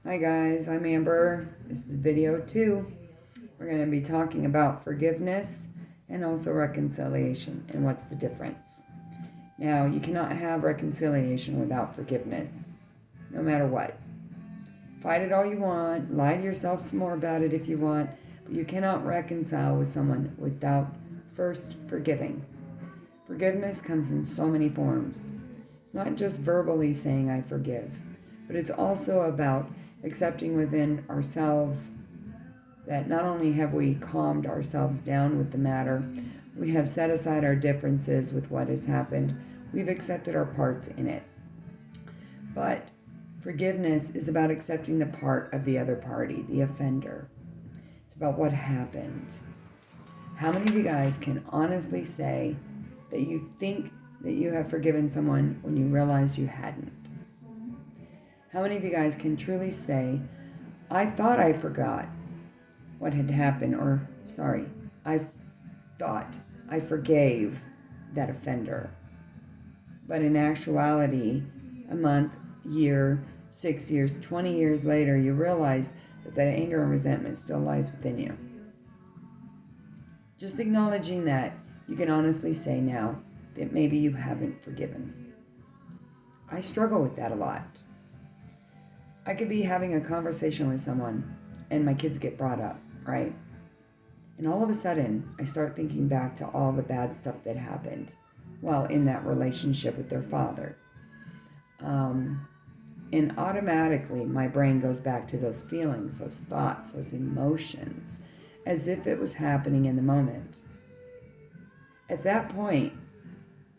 Hi guys, I'm Amber. This is video 2. We're going to be talking about forgiveness and also reconciliation and what's the difference. Now, you cannot have reconciliation without forgiveness, no matter what. Fight it all you want, lie to yourself some more about it if you want, but you cannot reconcile with someone without first forgiving. Forgiveness comes in so many forms. It's not just verbally saying I forgive, but it's also about accepting within ourselves that not only have we calmed ourselves down with the matter, we have set aside our differences with what has happened, we've accepted our parts in it. But forgiveness is about accepting the part of the other party, the offender. It's about what happened. How many of you guys can honestly say that you think that you have forgiven someone when you realized you hadn't? How many of you guys can truly say, I thought I forgot what had happened, or I thought I forgave that offender. But in actuality, a month, year, 6 years, 20 years later, you realize that anger and resentment still lies within you. Just acknowledging that, you can honestly say now that maybe you haven't forgiven. I struggle with that a lot. I could be having a conversation with someone and my kids get brought up, right? And all of a sudden, I start thinking back to all the bad stuff that happened while in that relationship with their father. And automatically, my brain goes back to those feelings, those thoughts, those emotions, as if it was happening in the moment. At that point,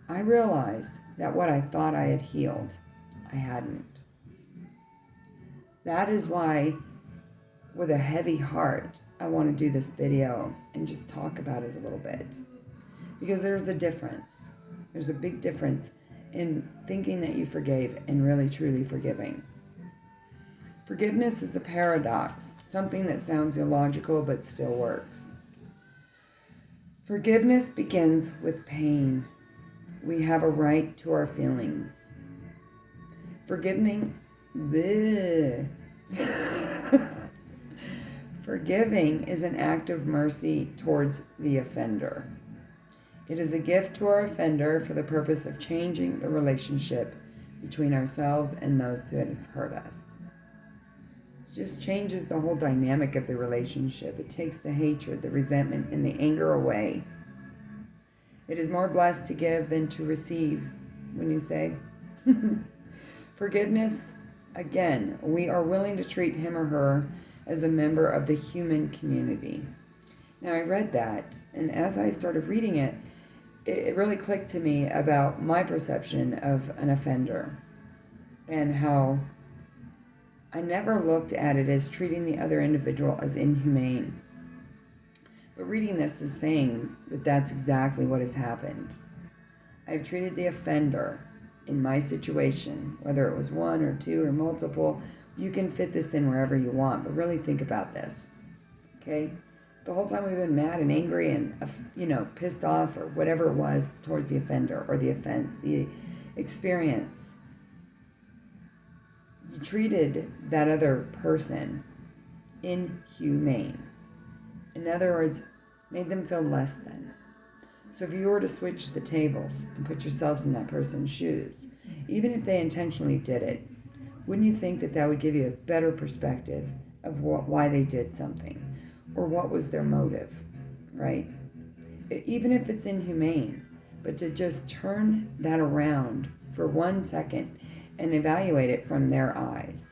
I realized that what I thought I had healed, I hadn't. That is why, with a heavy heart, I want to do this video and just talk about it a little bit. Because there's a difference. There's a big difference in thinking that you forgave and really truly forgiving. Forgiveness is a paradox, something that sounds illogical but still works. Forgiveness begins with pain. We have a right to our feelings. Forgiving is an act of mercy towards the offender. It is a gift to our offender for the purpose of changing the relationship between ourselves and those that have hurt us. It just changes the whole dynamic of the relationship. It takes the hatred, the resentment, and the anger away. It is more blessed to give than to receive, when you say. Forgiveness, again, we are willing to treat him or her as a member of the human community. Now, I read that, and as I started reading it, it really clicked to me about my perception of an offender and how I never looked at it as treating the other individual as inhumane. But reading this is saying that that's exactly what has happened. I've treated the offender in my situation, whether it was one or two or multiple. You can fit this in wherever you want, but really think about this, okay? The whole time we've been mad and angry and, pissed off or whatever it was towards the offender or the offense, the experience. You treated that other person inhumane. In other words, made them feel less than. So if you were to switch the tables and put yourselves in that person's shoes, even if they intentionally did it, wouldn't you think that would give you a better perspective of why they did something or what was their motive, right? Even if it's inhumane, but to just turn that around for 1 second and evaluate it from their eyes.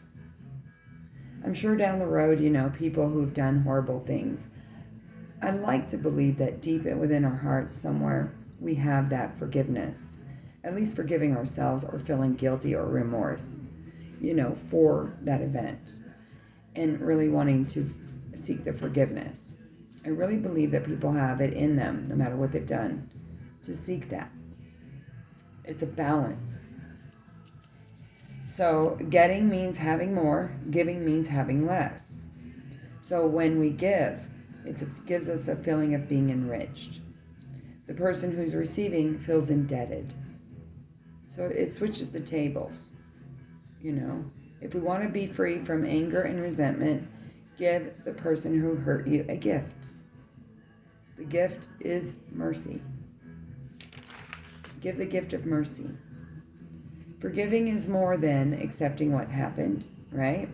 I'm sure down the road, people who've done horrible things, I like to believe that deep within our hearts somewhere, we have that forgiveness. At least forgiving ourselves or feeling guilty or remorse, for that event. And really wanting to seek the forgiveness. I really believe that people have it in them, no matter what they've done, to seek that. It's a balance. So getting means having more, giving means having less. So when we give, it gives us a feeling of being enriched. The person who's receiving feels indebted. So it switches the tables, If we want to be free from anger and resentment, give the person who hurt you a gift. The gift is mercy. Give the gift of mercy. Forgiving is more than accepting what happened, right?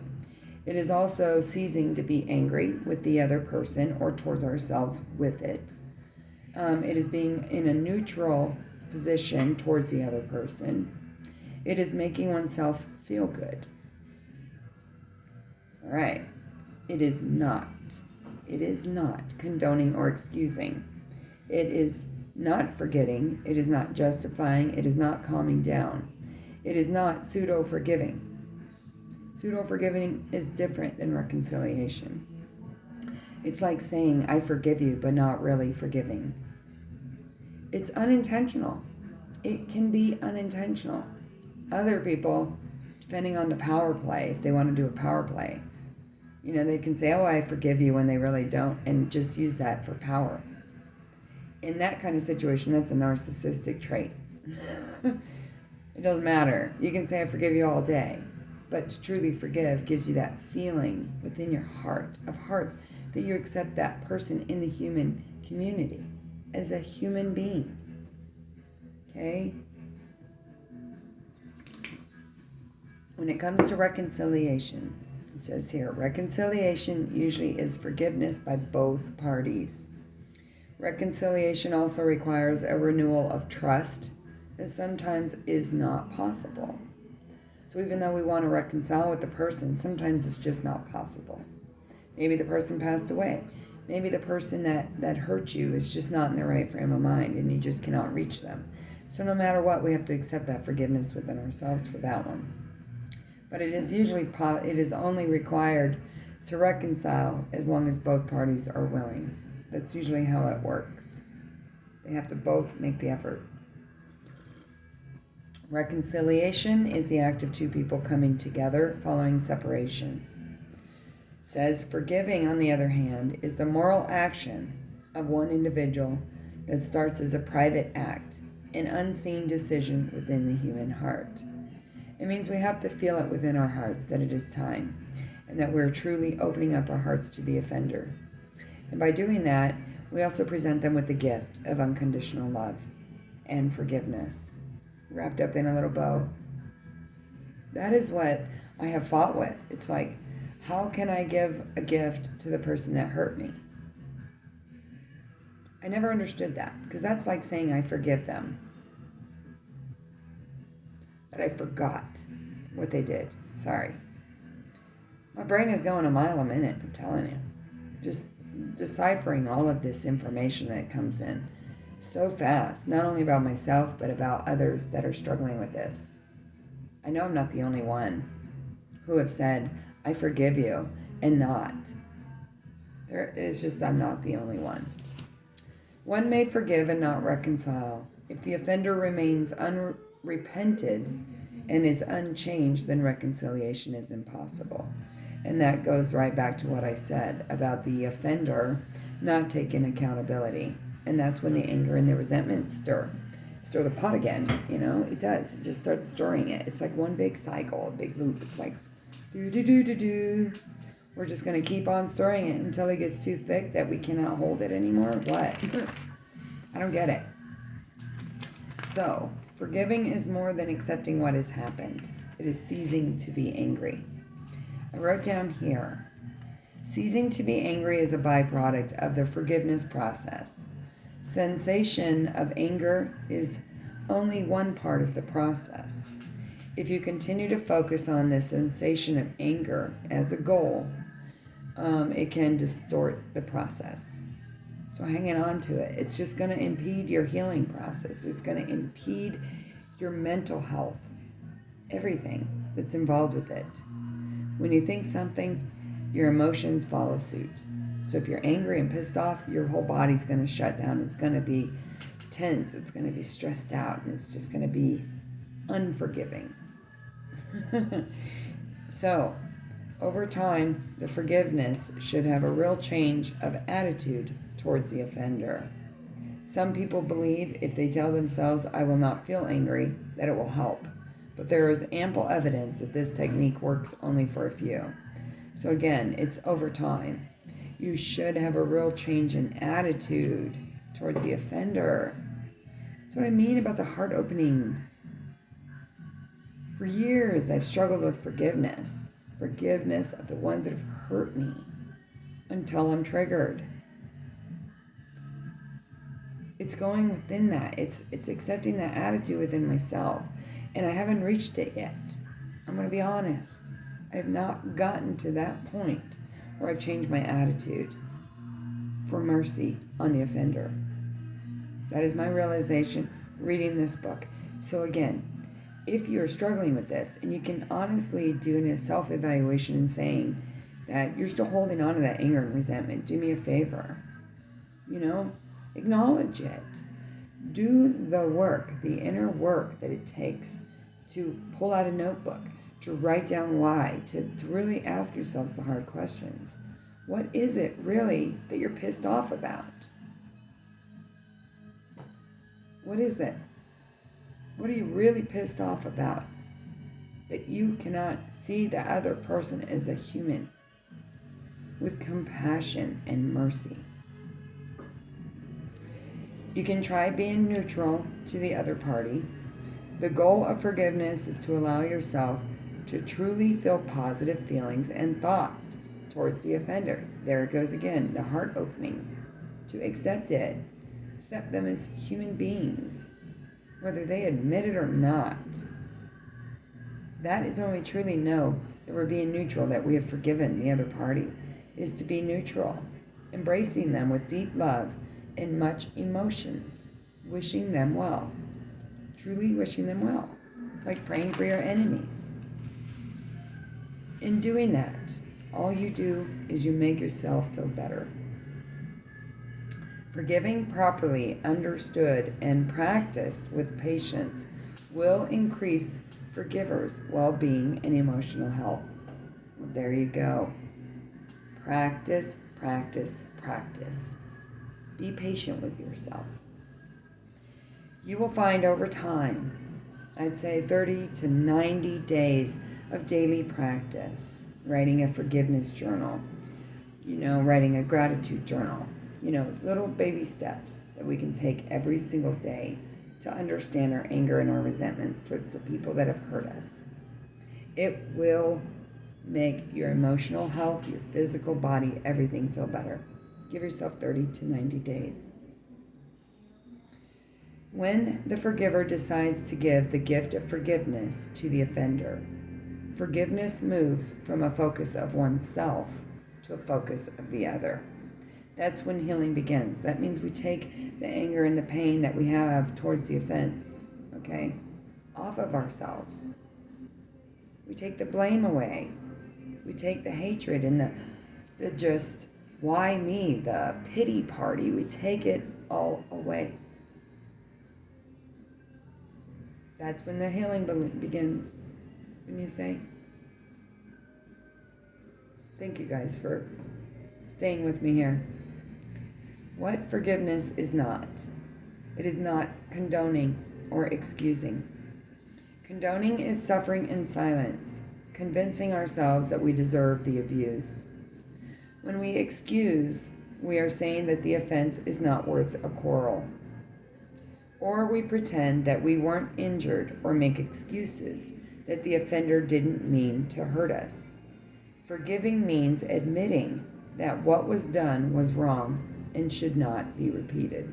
It is also ceasing to be angry with the other person or towards ourselves with it. It is being in a neutral position towards the other person. It is making oneself feel good. All right. It is not condoning or excusing. It is not forgetting. It is not justifying. It is not calming down. It is not pseudo-forgiving. Pseudo-forgiving is different than reconciliation. It's like saying, I forgive you, but not really forgiving. It's unintentional. It can be unintentional. Other people, depending on the power play, if they want to do a power play, they can say, oh, I forgive you when they really don't, and just use that for power. In that kind of situation, that's a narcissistic trait. It doesn't matter. You can say, I forgive you all day. But to truly forgive gives you that feeling within your heart, of hearts, that you accept that person in the human community as a human being. Okay? When it comes to reconciliation, it says here, reconciliation usually is forgiveness by both parties. Reconciliation also requires a renewal of trust that sometimes is not possible. So even though we want to reconcile with the person, sometimes it's just not possible. Maybe the person passed away. Maybe the person that hurt you is just not in the right frame of mind and you just cannot reach them. So no matter what, we have to accept that forgiveness within ourselves for that one. But it is only required to reconcile as long as both parties are willing. That's usually how it works. They have to both make the effort. Reconciliation is the act of two people coming together following separation. It says, forgiving, on the other hand, is the moral action of one individual that starts as a private act, an unseen decision within the human heart. It means we have to feel it within our hearts that it is time, and that we're truly opening up our hearts to the offender. And by doing that, we also present them with the gift of unconditional love and forgiveness, wrapped up in a little bow. That is what I have fought with. It's like, how can I give a gift to the person that hurt me? I never understood that, because that's like saying I forgive them. But I forgot what they did. Sorry. My brain is going a mile a minute, I'm telling you. Just deciphering all of this information that comes in so fast, not only about myself, but about others that are struggling with this. I know I'm not the only one who have said, I forgive you, and not. It's just I'm not the only one. One may forgive and not reconcile. If the offender remains unrepented and is unchanged, then reconciliation is impossible. And that goes right back to what I said about the offender not taking accountability. And that's when the anger and the resentment stir the pot again. It does. It just starts stirring it. It's like one big cycle, a big loop. It's like, do. We're just going to keep on stirring it until it gets too thick that we cannot hold it anymore. What? I don't get it. So, forgiving is more than accepting what has happened. It is ceasing to be angry. I wrote down here, ceasing to be angry is a byproduct of the forgiveness process. Sensation of anger is only one part of the process. If you continue to focus on the sensation of anger as a goal, it can distort the process. So hanging on to it, it's just going to impede your healing process. It's going to impede your mental health, everything that's involved with it. When you think something, your emotions follow suit. So if you're angry and pissed off, your whole body's going to shut down. It's going to be tense. It's going to be stressed out. And it's just going to be unforgiving. So, over time, the forgiveness should have a real change of attitude towards the offender. Some people believe if they tell themselves, I will not feel angry, that it will help. but there is ample evidence that this technique works only for a few. So again, it's over time. You should have a real change in attitude towards the offender. That's what I mean about the heart opening. For years, I've struggled with forgiveness of the ones that have hurt me until I'm triggered. It's going within that. It's accepting that attitude within myself. And I haven't reached it yet. I'm going to be honest. I have not gotten to that point where I've changed my attitude for mercy on the offender. That is my realization reading this book. So again, if you're struggling with this and you can honestly do a self-evaluation and saying that you're still holding on to that anger and resentment, do me a favor. Acknowledge it. Do the work, the inner work that it takes to pull out a notebook, to write down why, to really ask yourselves the hard questions. What is it really that you're pissed off about? What is it? What are you really pissed off about? That you cannot see the other person as a human with compassion and mercy. You can try being neutral to the other party. The goal of forgiveness is to allow yourself to truly feel positive feelings and thoughts towards the offender. There it goes again, the heart opening. To accept it. Accept them as human beings, whether they admit it or not. That is when we truly know that we're being neutral, that we have forgiven the other party, is to be neutral, embracing them with deep love and much emotions, wishing them well, truly wishing them well. It's like praying for your enemies. In doing that, all you do is you make yourself feel better. Forgiving properly, understood, and practiced with patience will increase forgivers' well-being and emotional health. Well, there you go. Practice, practice, practice. Be patient with yourself. You will find over time, I'd say 30 to 90 days of daily practice, writing a forgiveness journal, writing a gratitude journal, little baby steps that we can take every single day to understand our anger and our resentments towards the people that have hurt us. It will make your emotional health, your physical body, everything feel better. Give yourself 30 to 90 days. When the forgiver decides to give the gift of forgiveness to the offender, forgiveness moves from a focus of oneself to a focus of the other. That's when healing begins. That means we take the anger and the pain that we have towards the offense, off of ourselves. We take the blame away. We take the hatred and the just, why me, the pity party. We take it all away. That's when the healing begins. When you say, thank you guys for staying with me here. What forgiveness is not. It is not condoning or excusing. Condoning is suffering in silence, convincing ourselves that we deserve the abuse. When we excuse, we are saying that the offense is not worth a quarrel. Or we pretend that we weren't injured or make excuses that the offender didn't mean to hurt us. Forgiving means admitting that what was done was wrong and should not be repeated.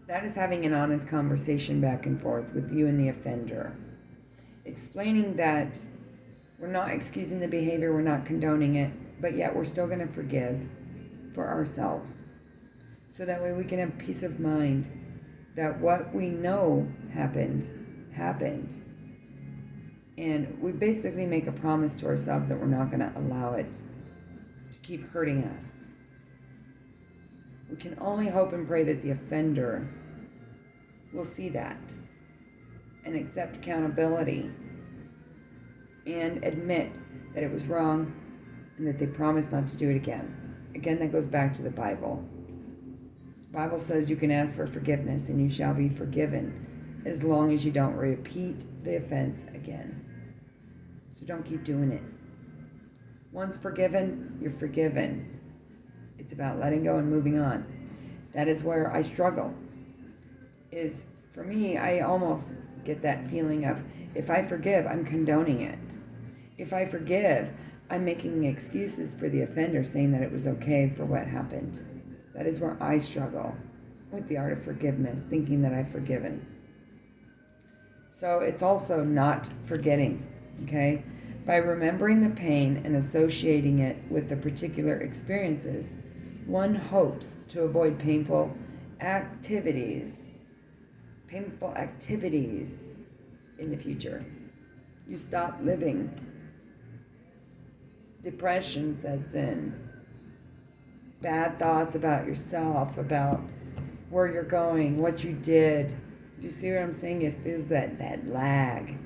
That is having an honest conversation back and forth with you and the offender. Explaining that we're not excusing the behavior, we're not condoning it, but yet we're still going to forgive for ourselves. So that way we can have peace of mind that what we know happened. And we basically make a promise to ourselves that we're not going to allow it to keep hurting us. We can only hope and pray that the offender will see that and accept accountability and admit that it was wrong and that they promise not to do it again. Again, that goes back to the Bible. The Bible says you can ask for forgiveness and you shall be forgiven. as long as you don't repeat the offense again. So don't keep doing it. Once forgiven, you're forgiven. It's about letting go and moving on. That is where I struggle. Is for me, I almost get that feeling of, if I forgive, I'm condoning it. If I forgive, I'm making excuses for the offender, saying that it was okay for what happened. That is where I struggle with the art of forgiveness, thinking that I've forgiven. So it's also not forgetting, okay? By remembering the pain and associating it with the particular experiences, one hopes to avoid painful activities in the future. You stop living. Depression sets in. Bad thoughts about yourself, about where you're going, what you did. Do you see what I'm saying? It feels that lag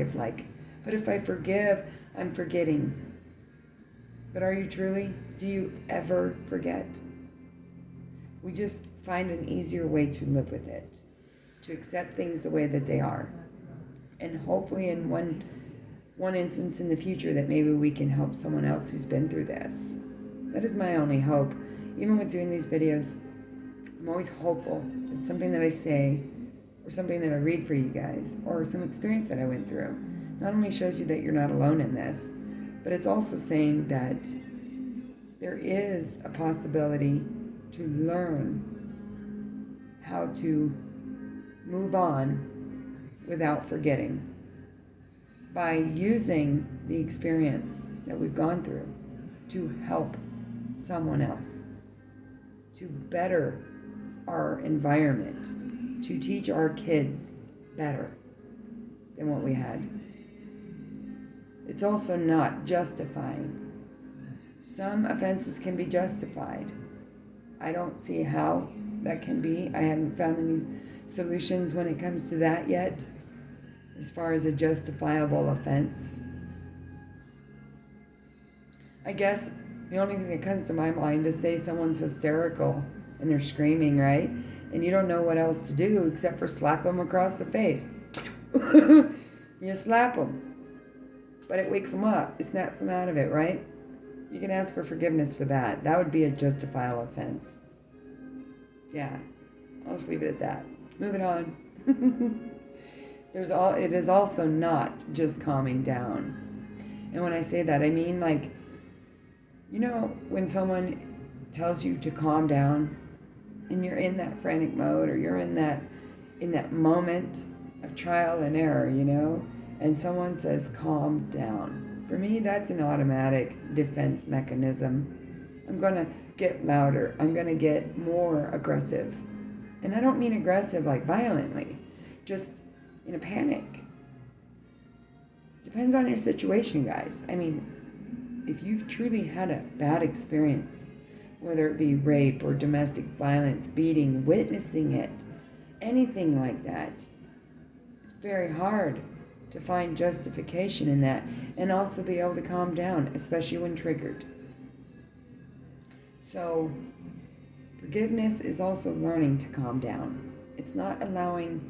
of like, but if I forgive, I'm forgetting. But are you truly? Do you ever forget? We just find an easier way to live with it, to accept things the way that they are. And hopefully in one instance in the future that maybe we can help someone else who's been through this. That is my only hope. Even with doing these videos, I'm always hopeful that something that I say, or something that I read for you guys, or some experience that I went through, not only shows you that you're not alone in this, but it's also saying that there is a possibility to learn how to move on without forgetting, by using the experience that we've gone through to help someone else, to better our environment, to teach our kids better than what we had. It's also not justifying. Some offenses can be justified. I don't see how that can be. I haven't found any solutions when it comes to that yet, as far as a justifiable offense. I guess the only thing that comes to my mind is, say someone's hysterical and they're screaming, right? And you don't know what else to do except for slap them across the face. You slap them. But it wakes them up. It snaps them out of it, right? You can ask for forgiveness for that. That would be a justifiable offense. Yeah. I'll just leave it at that. Moving on. It is also not just calming down. And when I say that, I mean, like, you know, when someone tells you to calm down and you're in that frantic mode, or you're in that moment of trial and error, you know, and someone says calm down. For me, that's an automatic defense mechanism. I'm going to get louder. I'm going to get more aggressive. And I don't mean aggressive like violently, just in a panic. Depends on your situation, guys. I mean, if you've truly had a bad experience, whether it be rape or domestic violence, beating, witnessing it, anything like that, it's very hard to find justification in that, and also be able to calm down, especially when triggered. So, forgiveness is also learning to calm down. It's not allowing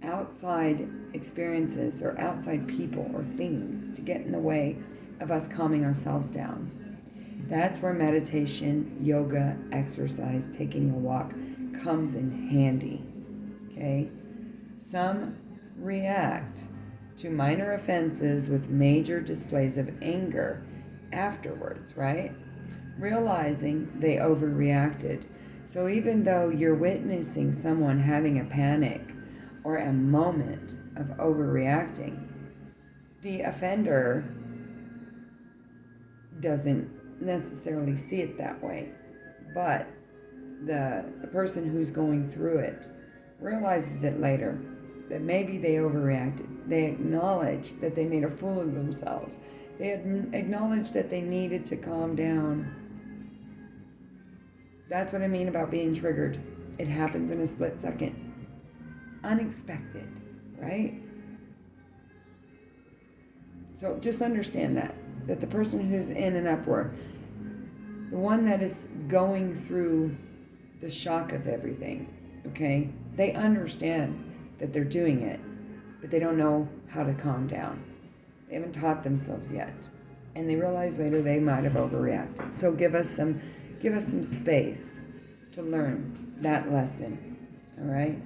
outside experiences or outside people or things to get in the way of us calming ourselves down. That's where meditation, yoga, exercise, taking a walk comes in handy. Okay? Some react to minor offenses with major displays of anger afterwards, right? Realizing they overreacted. So even though you're witnessing someone having a panic or a moment of overreacting, the offender doesn't necessarily see it that way. But the person who's going through it realizes it later, that maybe they overreacted. They acknowledge that they made a fool of themselves. They acknowledged that they needed to calm down. That's what I mean about being triggered. It happens in a split second. Unexpected, right? So just understand that the person who's in an uproar, the one that is going through the shock of everything, okay? They understand that they're doing it, but they don't know how to calm down. They haven't taught themselves yet. And they realize later they might have overreacted. So give us some space to learn that lesson. All right?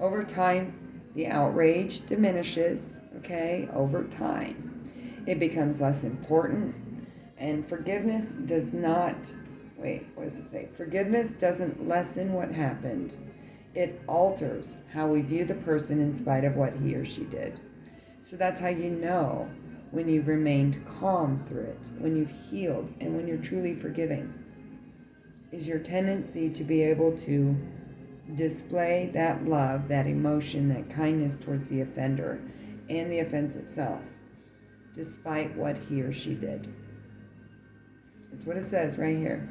Over time, the outrage diminishes, okay? Over time. It becomes less important. And forgiveness does not, what does it say? Forgiveness doesn't lessen what happened. It alters how we view the person in spite of what he or she did. So that's how you know when you've remained calm through it, when you've healed, and when you're truly forgiving, is your tendency to be able to display that love, that emotion, that kindness towards the offender and the offense itself, despite what he or she did. It's what it says right here.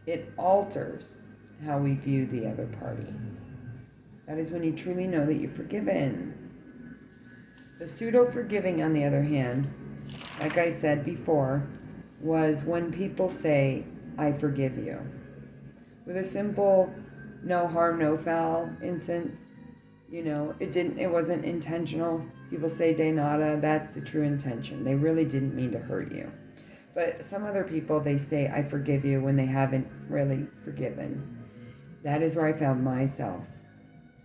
It alters how we view the other party. That is when you truly know that you've forgiven. The pseudo-forgiving, on the other hand, like I said before, was when people say, I forgive you. With a simple no harm, no foul instance, it wasn't intentional. People say de nada, that's the true intention. They really didn't mean to hurt you. But some other people, they say, I forgive you when they haven't really forgiven. That is where I found myself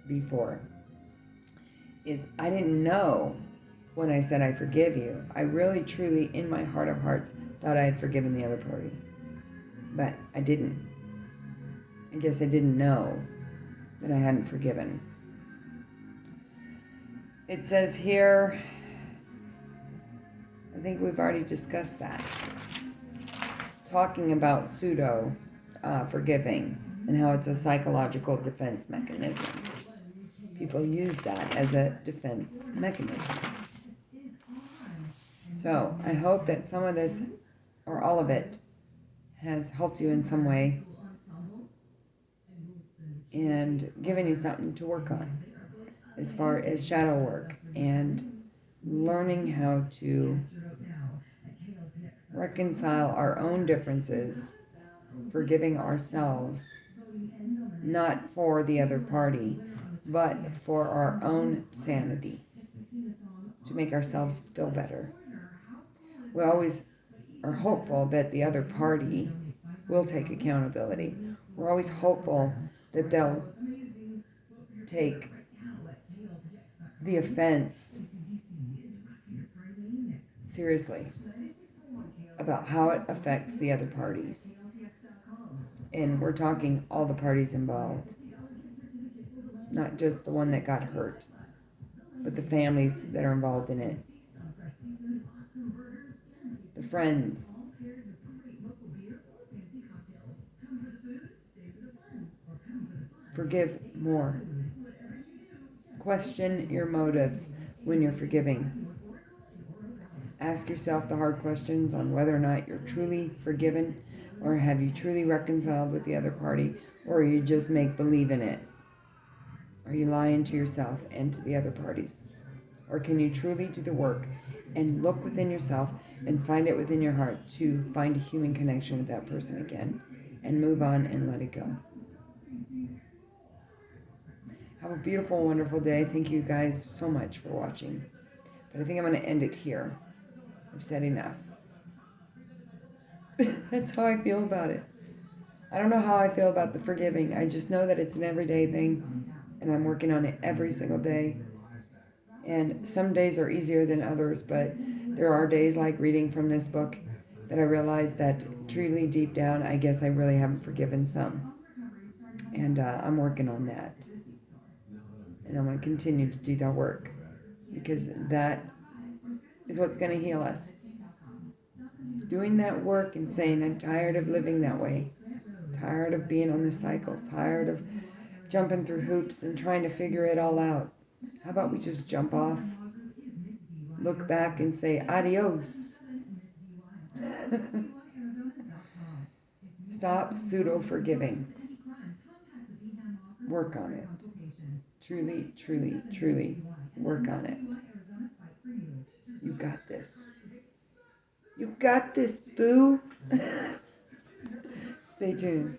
before. I didn't know when I said I forgive you. I really, truly, in my heart of hearts, thought I had forgiven the other party. But I didn't. I guess I didn't know that I hadn't forgiven. It says here, I think we've already discussed that. Talking about pseudo forgiving and how it's a psychological defense mechanism. People use that as a defense mechanism. So I hope that some of this, or all of it, has helped you in some way and given you something to work on as far as shadow work and learning how to reconcile our own differences, forgiving ourselves, not for the other party, but for our own sanity, to make ourselves feel better. We always are hopeful that the other party will take accountability. We're always hopeful that they'll take the offense seriously about how it affects the other parties. And we're talking all the parties involved, not just the one that got hurt, but the families that are involved in it, the friends. Forgive more. Question your motives when you're forgiving. Ask yourself the hard questions on whether or not you're truly forgiven, or have you truly reconciled with the other party, or you just make believe in it. Are you lying to yourself and to the other parties? Or can you truly do the work and look within yourself and find it within your heart to find a human connection with that person again and move on and let it go? Have a beautiful, wonderful day. Thank you guys so much for watching. But I think I'm going to end it here. I've said enough. That's how I feel about it. I don't know how I feel about the forgiving. I just know that it's an everyday thing, and I'm working on it every single day. And some days are easier than others, but there are days like reading from this book that I realize that truly deep down, I guess I really haven't forgiven some. And I'm working on that. And I'm going to continue to do that work, because that is what's going to heal us. Doing that work and saying, I'm tired of living that way. Tired of being on this cycle. Tired of jumping through hoops and trying to figure it all out. How about we just jump off, look back and say, adios. Stop pseudo-forgiving. Work on it. Truly, truly, truly work on it. You got this. You got this, boo. Stay tuned.